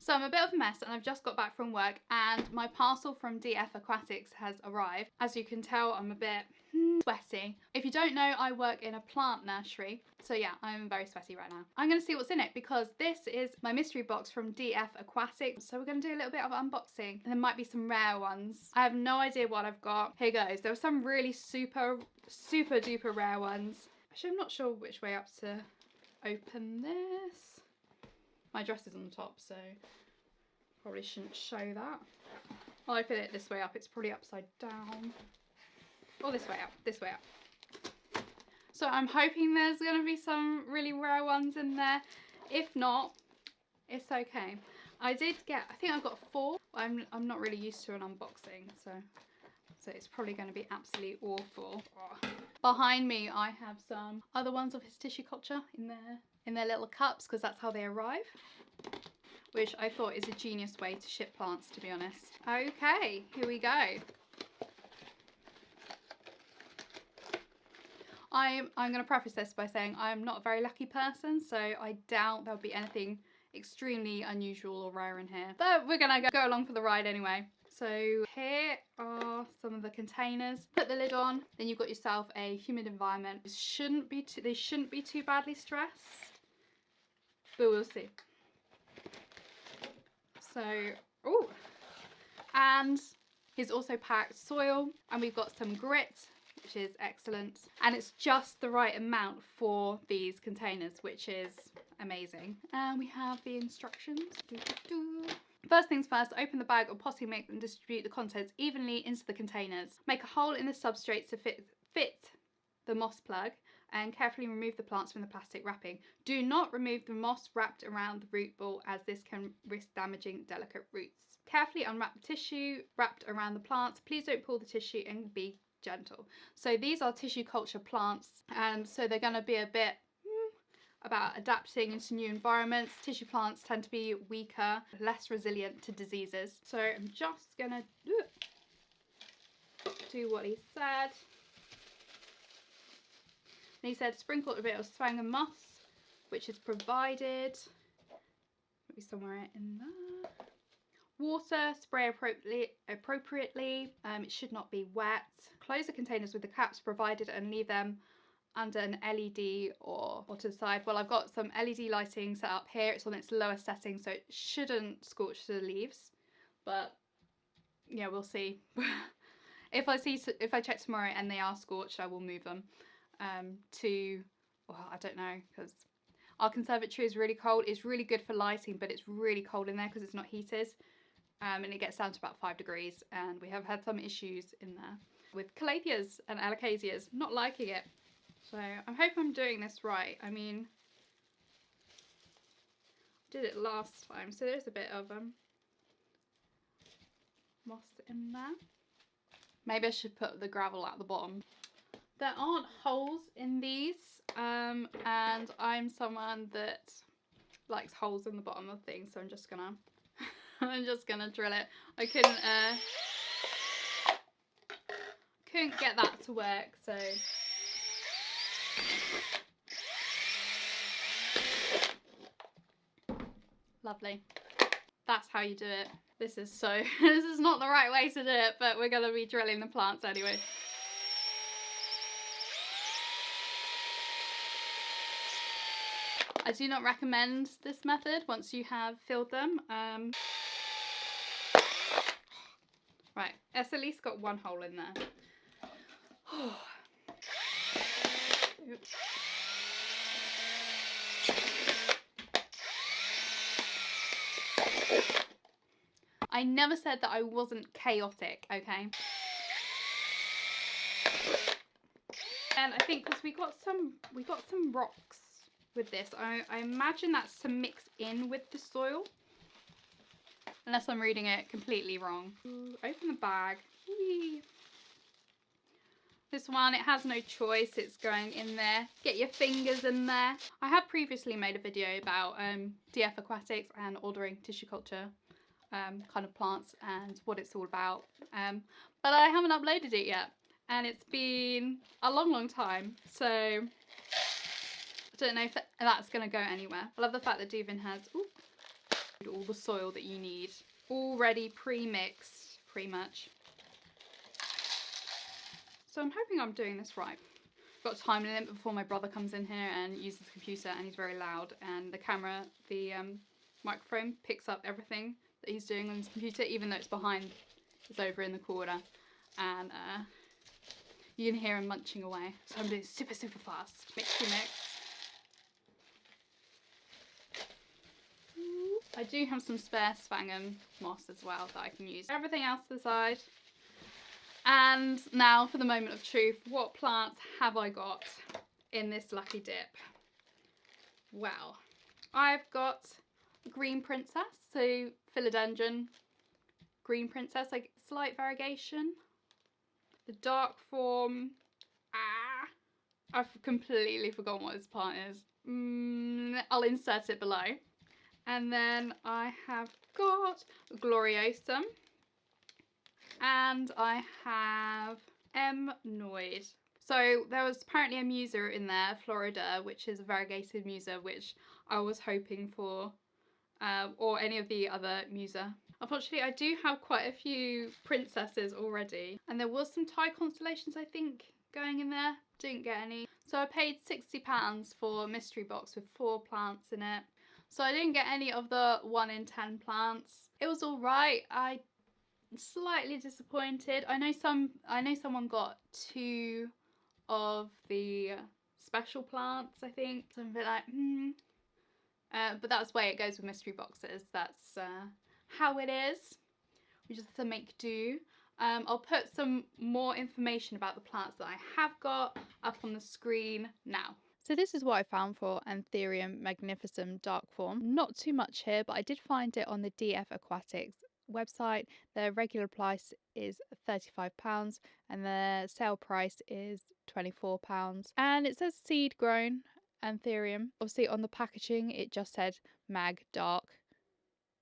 So I'm a bit of a mess and I've just got back from work and my parcel from DF Aquatics has arrived. As you can tell, I'm a bit sweaty. If you don't know, I work in a plant nursery. So yeah, I'm very sweaty right now. I'm going to see what's in it because this is my mystery box from DF Aquatics. So we're going to do a little bit of unboxing and there might be some rare ones. I have no idea what I've got. Here goes. There were some really super duper rare ones. Actually, I'm not sure which way up to open this. My dress is on the top, so probably shouldn't show that. I'll open it this way up. It's probably upside down. Or this way up, this way up. So I'm hoping there's going to be some really rare ones in there. If not, it's okay. I did get, I think I got 4. I'm not really used to an unboxing, so it's probably going to be absolutely awful. Oh. Behind me, I have some other ones of his tissue culture in their little cups because that's how they arrive, which I thought is a genius way to ship plants, to be honest. Okay, here we go. I'm going to preface this by saying I'm not a very lucky person, so I doubt there'll be anything extremely unusual or rare in here. But we're going to go along for the ride anyway. So here are some of the containers. Put the lid on, then you've got yourself a humid environment. They shouldn't be too badly stressed, but we'll see. So, oh, and he's also packed soil, and we've got some grit, which is excellent, and it's just the right amount for these containers, which is amazing. And we have the instructions. First things first, open the bag or potting mix and distribute the contents evenly into the containers. Make a hole in the substrate to fit the moss plug and carefully remove the plants from the plastic wrapping. Do not remove the moss wrapped around the root ball as this can risk damaging delicate roots. Carefully unwrap the tissue wrapped around the plants. Please don't pull the tissue and be gentle. So these are tissue culture plants, and so they're going to be a bit about adapting into new environments. Tissue plants tend to be weaker, less resilient to diseases. So I'm just going to do what he said. And he said sprinkle a bit of swang and moss, which is provided. Maybe somewhere in there. Water, spray appropriately. It should not be wet. Close the containers with the caps provided and leave them under an LED or to the side. Well, I've got some LED lighting set up here. It's on its lowest setting, so it shouldn't scorch the leaves. But yeah, we'll see. If I check tomorrow and they are scorched, I will move them to, well, I don't know, because our conservatory is really cold. It's really good for lighting, but it's really cold in there because it's not heated. And it gets down to about 5 degrees, and we have had some issues in there with calatheas and alocasias not liking it. So I hope I'm doing this right. I mean, I did it last time, so there's a bit of moss in there. Maybe I should put the gravel at the bottom. There aren't holes in these, and I'm someone that likes holes in the bottom of things, so I'm just gonna drill it. I couldn't get that to work, so lovely. That's how you do it. This is not the right way to do it, but we're gonna be drilling the plants anyway. I do not recommend this method once you have filled them. Right, it's at least got one hole in there. Oops. I never said that I wasn't chaotic, okay? And I think because we got some rocks with this. I imagine that's to mix in with the soil. Unless I'm reading it completely wrong. Ooh, open the bag. Whee. This one, it has no choice. It's going in there. Get your fingers in there. I have previously made a video about DF Aquatics and ordering tissue culture kind of plants and what it's all about. But I haven't uploaded it yet. And it's been a long time. So I don't know if that's going to go anywhere. I love the fact that Duvin has All the soil that you need, already pre-mixed, pretty much. So I'm hoping I'm doing this right. Got a time limit before my brother comes in here and uses the computer, and he's very loud, and the camera, the microphone picks up everything that he's doing on his computer, even though it's behind, it's over in the corner, and you can hear him munching away. So I'm doing super fast. Mixy mix. I do have some spare Sphagnum moss as well that I can use. Everything else to the side. And now for the moment of truth, what plants have I got in this lucky dip? Well, I've got Green Princess, so Philodendron Green Princess, like slight variegation. The dark form, I've completely forgotten what this plant is. I'll insert it below. And then I have got Gloriosum. And I have Noid. So there was apparently a Musa in there, Florida, which is a variegated Musa, which I was hoping for, or any of the other Musa. Unfortunately, I do have quite a few princesses already, and there was some Thai constellations, I think, going in there. Didn't get any. So I paid £60 for a mystery box with 4 plants in it. So I didn't get any of the 1 in 10 plants. It was all right. I slightly disappointed. I know someone got 2 of the special plants, I think. So I'm a bit like, but that's the way it goes with mystery boxes. That's how it is. We just have to make do. I'll put some more information about the plants that I have got up on the screen now. So this is what I found for Anthurium magnificum dark form. Not too much here, but I did find it on the DF Aquatics website. Their regular price is £35 and their sale price is £24. And it says seed grown Anthurium. Obviously on the packaging it just said mag dark.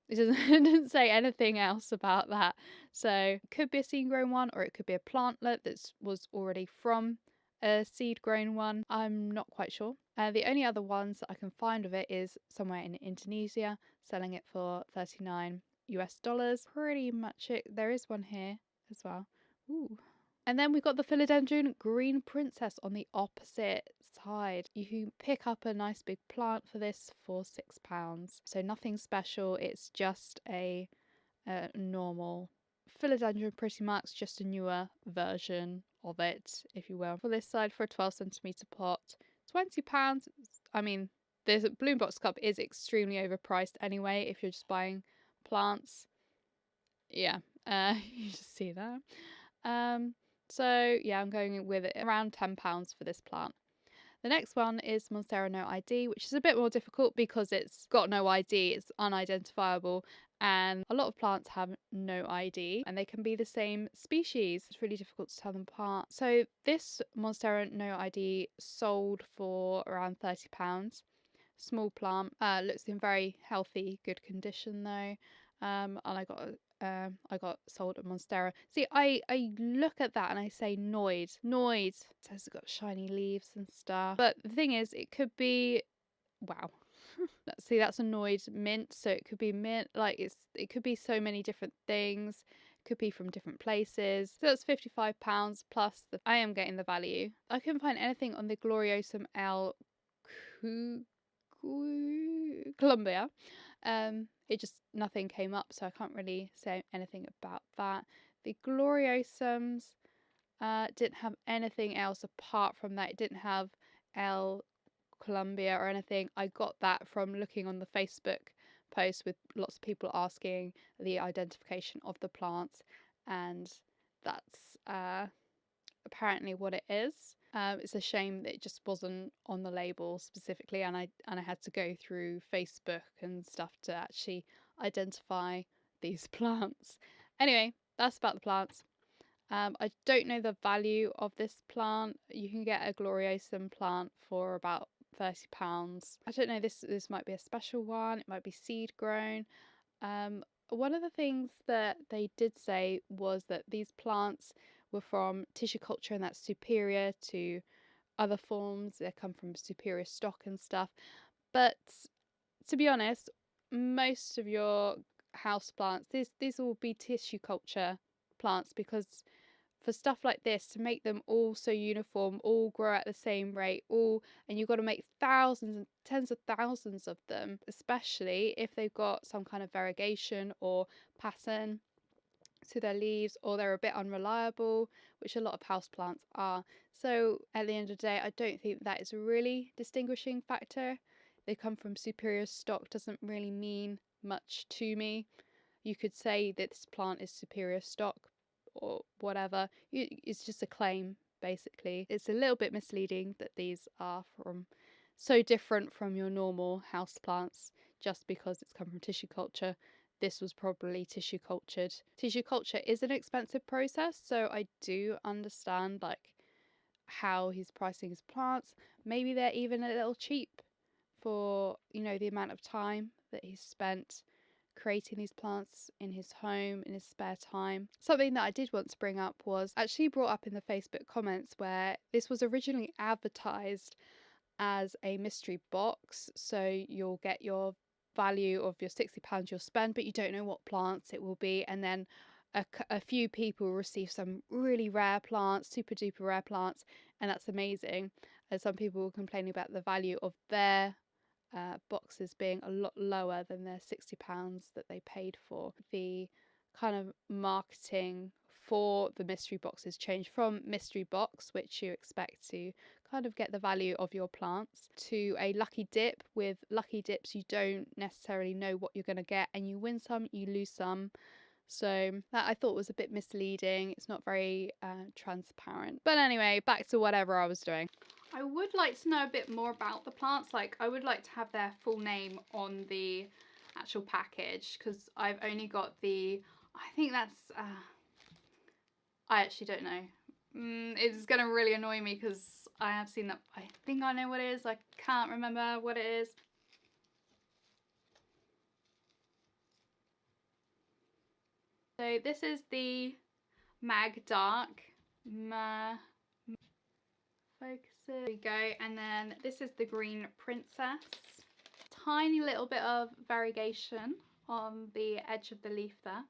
It doesn't say anything else about that. So it could be a seed grown one, or it could be a plantlet that was already from a seed grown one. I'm not quite sure. The only other ones that I can find of it is somewhere in Indonesia, selling it for $39 US. Pretty much it. There is one here as well. Ooh. And then we've got the Philodendron Green Princess on the opposite side. You can pick up a nice big plant for this for £6. So nothing special. It's just a normal Philodendron, pretty much just a newer version of it, if you will. For this side, for a 12cm pot, £20. I mean, this Bloom Box Cup is extremely overpriced anyway if you're just buying plants. Yeah, you just see that. So yeah, I'm going with it around £10 for this plant. The next one is Monstera No ID, which is a bit more difficult because it's got no ID, it's unidentifiable, and a lot of plants have no ID and they can be the same species. It's really difficult to tell them apart. So this Monstera No ID sold for around £30. Small plant, looks in very healthy, good condition though, and I got sold at Monstera. See, I look at that and I say Noid. It says it's got shiny leaves and stuff. But the thing is, it could be, wow. See, that's a Noid mint, so it could be mint. Like it could be so many different things. It could be from different places. So that's £55 plus I am getting the value. I couldn't find anything on the Gloriosum L. Columbia. It just, nothing came up, so I can't really say anything about that. The Gloriosums didn't have anything else apart from that. It didn't have L. Columbia or anything. I got that from looking on the Facebook post with lots of people asking the identification of the plants, and that's apparently what it is. It's a shame that it just wasn't on the label specifically, and I had to go through Facebook and stuff to actually identify these plants. Anyway, that's about the plants. I don't know the value of this plant. You can get a Gloriosum plant for about £30. I don't know, this might be a special one. It might be seed grown. One of the things that they did say was that these plants were from tissue culture, and that's superior to other forms. They come from superior stock and stuff. But to be honest, most of your house plants, these will be tissue culture plants, because for stuff like this, to make them all so uniform, all grow at the same rate, and you've got to make thousands and tens of thousands of them, especially if they've got some kind of variegation or pattern to their leaves, or they're a bit unreliable, which a lot of houseplants are. So at the end of the day, I don't think that is a really distinguishing factor. They come from superior stock doesn't really mean much to me. You could say that this plant is superior stock or whatever. It's just a claim, basically. It's a little bit misleading that these are from so different from your normal house plants just because it's come from tissue culture. This was probably tissue cultured. Tissue culture is an expensive process, so I do understand like how he's pricing his plants. Maybe they're even a little cheap for, you know, the amount of time that he's spent creating these plants in his home in his spare time. Something that I did want to bring up was actually brought up in the Facebook comments, where this was originally advertised as a mystery box, so you'll get your value of your £60 you'll spend, but you don't know what plants it will be, and then a few people receive some really rare plants, super duper rare plants, and that's amazing. And some people were complaining about the value of their boxes being a lot lower than their £60 that they paid for. The kind of marketing for the mystery boxes changed from mystery box, which you expect to kind of get the value of your plants, to a lucky dip. With lucky dips, you don't necessarily know what you're going to get, and you win some, you lose some. So that I thought was a bit misleading. It's not very transparent. But anyway, back to whatever I was doing. I would like to know a bit more about the plants. Like, I would like to have their full name on the actual package, because I've only got the, I think that's, I actually don't know. It's going to really annoy me because I have seen that. I think I know what it is. I can't remember what it is. So this is the Mag Dark. Focus it. There we go. And then this is the Green Princess. Tiny little bit of variegation on the edge of the leaf there.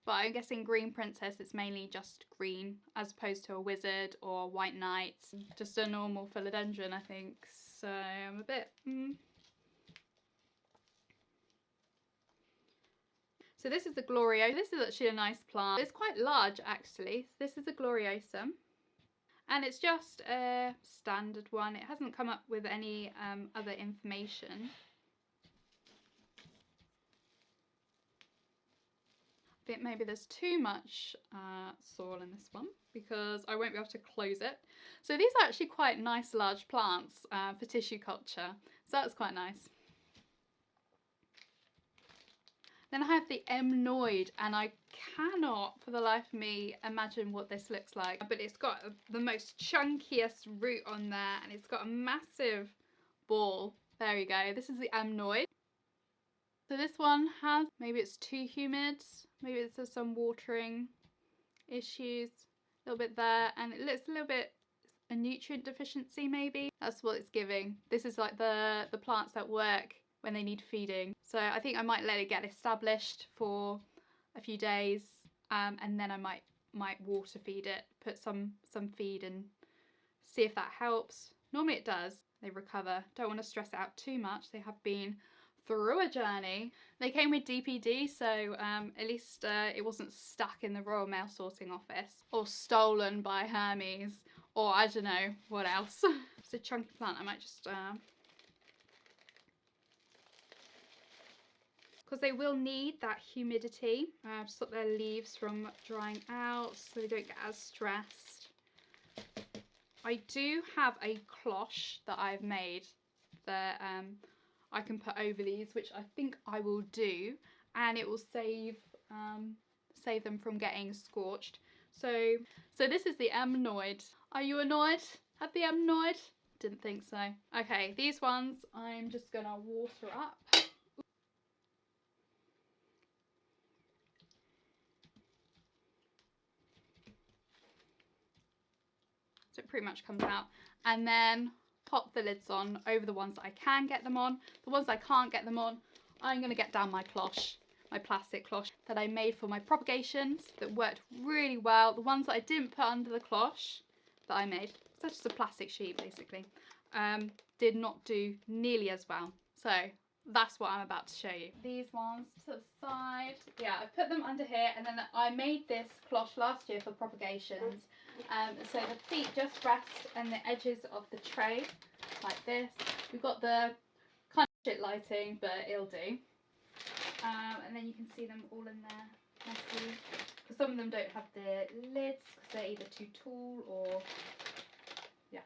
But I'm guessing Green Princess is mainly just green, as opposed to a Wizard or White Knight. Just a normal philodendron, I think. So I'm a bit... So this is the Gloriosa. This is actually a nice plant. It's quite large, actually. This is a Gloriosa. And it's just a standard one. It hasn't come up with any other information. I think maybe there's too much soil in this one, because I won't be able to close it. So these are actually quite nice large plants for tissue culture. So that's quite nice. Then I have the Emnoid, and I cannot for the life of me imagine what this looks like. But it's got the most chunkiest root on there, and it's got a massive ball. There you go. This is the Emnoid. So this one has, maybe it's too humid, maybe there's some watering issues, a little bit there, and it looks a little bit a nutrient deficiency maybe. That's what it's giving. This is like the plants that work when they need feeding. So I think I might let it get established for a few days, and then I might water feed it, put some feed in, see if that helps. Normally it does. They recover. Don't want to stress it out too much. They have been through a journey. They came with DPD, so at least it wasn't stuck in the Royal Mail Sorting Office or stolen by Hermes, or I don't know what else. It's a chunky plant. I might just because they will need that humidity to stop their leaves from drying out, so they don't get as stressed. I do have a cloche that I've made that I can put over these, which I think I will do, and it will save them from getting scorched. So this is the Emnoid. Are you annoyed at the Emnoid? Didn't think so. Okay, these ones I'm just gonna water up. So it pretty much comes out, and then pop the lids on over the ones that I can get them on. The ones I can't get them on, I'm going to get down my cloche, my plastic cloche that I made for my propagations that worked really well. The ones that I didn't put under the cloche that I made, so just a plastic sheet basically, did not do nearly as well. So that's what I'm about to show you. These ones to the side. Yeah, I put them under here, and then I made this cloche last year for propagations. So the feet just rest on the edges of the tray like this. We've got the kind of shit lighting, but it'll do. And then you can see them all in there nicely. Some of them don't have the lids because they're either too tall or yeah.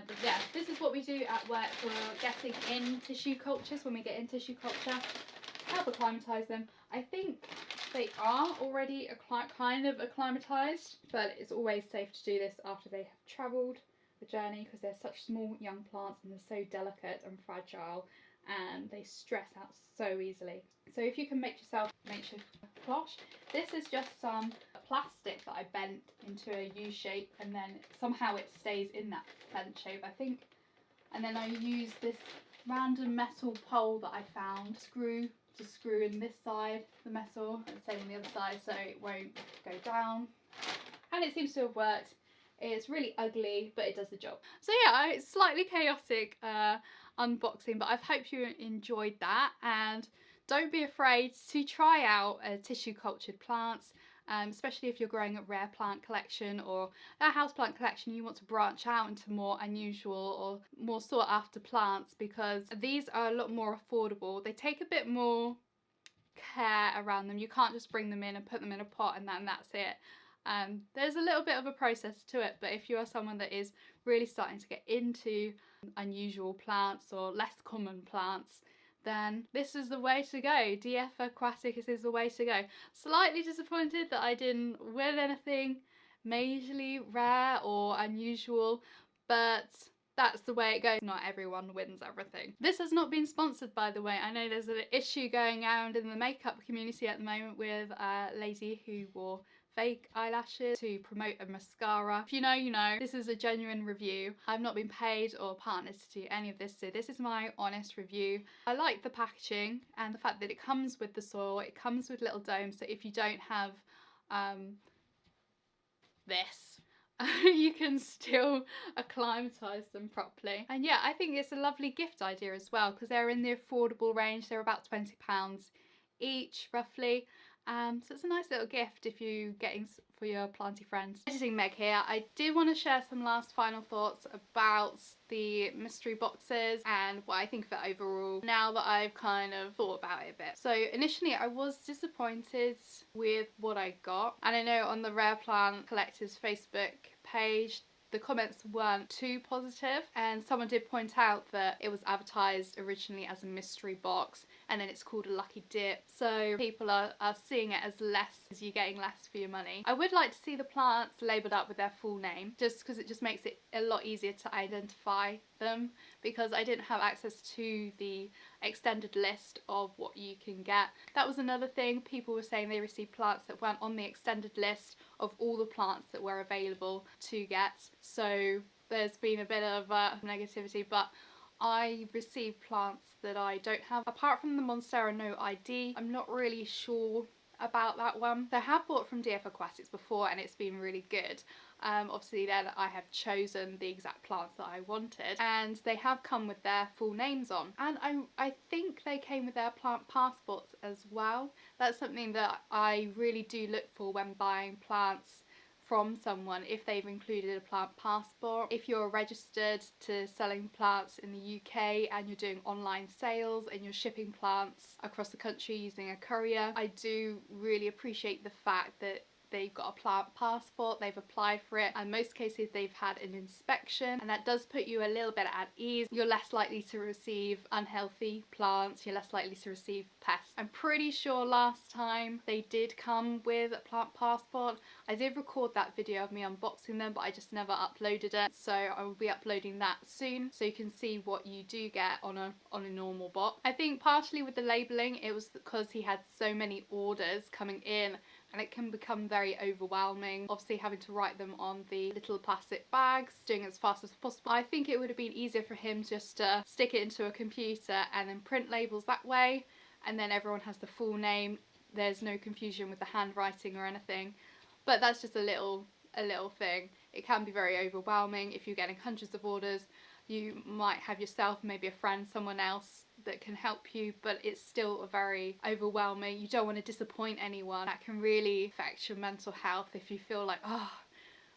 But yeah, this is what we do at work. We're getting in tissue cultures. When we get in tissue culture, help acclimatise them. I think they are already kind of acclimatised, but it's always safe to do this after they have travelled the journey, because they're such small young plants and they're so delicate and fragile, and they stress out so easily. So if you can make yourself makeshift cloche, this is just some plastic that I bent into a U shape, and then somehow it stays in that bent shape, I think. And then I use this random metal pole that I found, to screw in this side, the metal, and same on the other side, so it won't go down. And it seems to have worked. It's really ugly, but it does the job. So yeah, it's slightly chaotic unboxing, but I hope you enjoyed that, and don't be afraid to try out tissue cultured plants, especially if you're growing a rare plant collection or a houseplant collection. You want to branch out into more unusual or more sought after plants, because these are a lot more affordable. They take a bit more care around them. You can't just bring them in and put them in a pot and then that's it. There's a little bit of a process to it, but if you are someone that is really starting to get into unusual plants or less common plants, then this is the way to go. DF Aquatics is the way to go. Slightly disappointed that I didn't win anything majorly rare or unusual, but that's the way it goes. Not everyone wins everything. This has not been sponsored, by the way. I know there's an issue going around in the makeup community at the moment with a lady who wore fake eyelashes to promote a mascara. If you know, you know. This is a genuine review. I've not been paid or partnered to do any of this, so this is my honest review. I like the packaging and the fact that it comes with the soil, it comes with little domes, so if you don't have this, you can still acclimatise them properly. And yeah, I think it's a lovely gift idea as well, because they're in the affordable range. They're about £20 each roughly. So it's a nice little gift if you're getting for your planty friends. Editing Meg here. I did want to share some last final thoughts about the mystery boxes and what I think of it overall now that I've kind of thought about it a bit. So initially I was disappointed with what I got, and I know on the Rare Plant Collectors Facebook page the comments weren't too positive, and someone did point out that it was advertised originally as a mystery box and then it's called a lucky dip, so people are seeing it as less, as you're getting less for your money. I would like to see the plants labelled up with their full name, just because it just makes it a lot easier to identify them, because I didn't have access to the extended list of what you can get. That was another thing. People were saying they received plants that weren't on the extended list of all the plants that were available to get, so there's been a bit of negativity, but I received plants that I don't have. Apart from the Monstera No ID, I'm not really sure about that one. So I have bought from DF Aquatics before and it's been really good. Obviously then I have chosen the exact plants that I wanted, and they have come with their full names on, and I think they came with their plant passports as well. That's something that I really do look for when buying plants from someone, if they've included a plant passport. If you're registered to selling plants in the UK and you're doing online sales and you're shipping plants across the country using a courier, I do really appreciate the fact that they've got a plant passport, they've applied for it, and in most cases they've had an inspection, and that does put you a little bit at ease. You're less likely to receive unhealthy plants, you're less likely to receive pests. I'm pretty sure last time they did come with a plant passport. I did record that video of me unboxing them, but I just never uploaded it, so I will be uploading that soon so you can see what you do get on a normal box. I think partially with the labelling it was because he had so many orders coming in and it can become very overwhelming, obviously having to write them on the little plastic bags, doing it as fast as possible. I think it would have been easier for him just to stick it into a computer and then print labels that way, and then everyone has the full name. There's no confusion with the handwriting or anything. But that's just a little thing. It can be very overwhelming if you're getting hundreds of orders. You might have yourself, maybe a friend, someone else that can help you, but it's still very overwhelming. You don't want to disappoint anyone. That can really affect your mental health if you feel like, oh,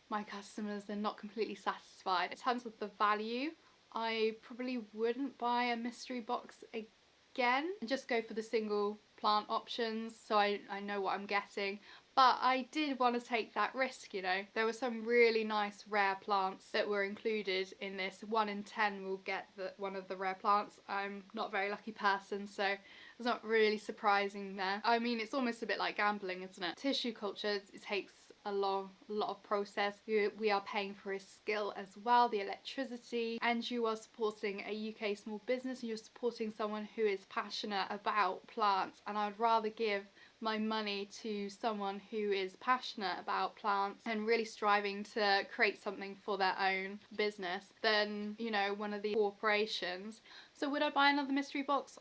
my customers, they're not completely satisfied. In terms of the value, I probably wouldn't buy a mystery box again and just go for the single plant options so I know what I'm getting. But I did want to take that risk, you know. There were some really nice rare plants that were included in this. 1 in 10 will get one of the rare plants. I'm not a very lucky person, so it's not really surprising there. I mean, it's almost a bit like gambling, isn't it? Tissue culture, it takes a lot of process. We are paying for his skill as well, the electricity, and you are supporting a UK small business, and you're supporting someone who is passionate about plants, and I would rather give my money to someone who is passionate about plants and really striving to create something for their own business than, you know, one of the corporations. So would I buy another mystery box?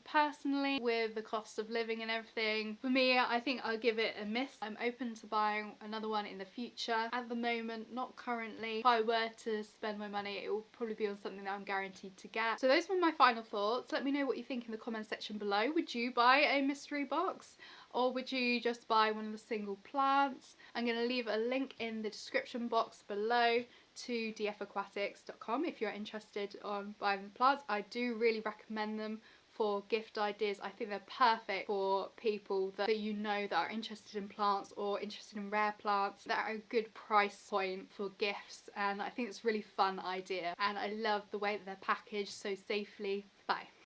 Personally, with the cost of living and everything, for me, I think I'll give it a miss. I'm open to buying another one in the future. At the moment, not currently. If I were to spend my money, it will probably be on something that I'm guaranteed to get. So those were my final thoughts. Let me know what you think in the comment section below. Would you buy a mystery box? Or would you just buy one of the single plants? I'm going to leave a link in the description box below to dfaquatics.com if you're interested on buying the plants. I do really recommend them for gift ideas. I think they're perfect for people that you know that are interested in plants or interested in rare plants that are a good price point for gifts, and I think it's a really fun idea, and I love the way that they're packaged so safely. Bye.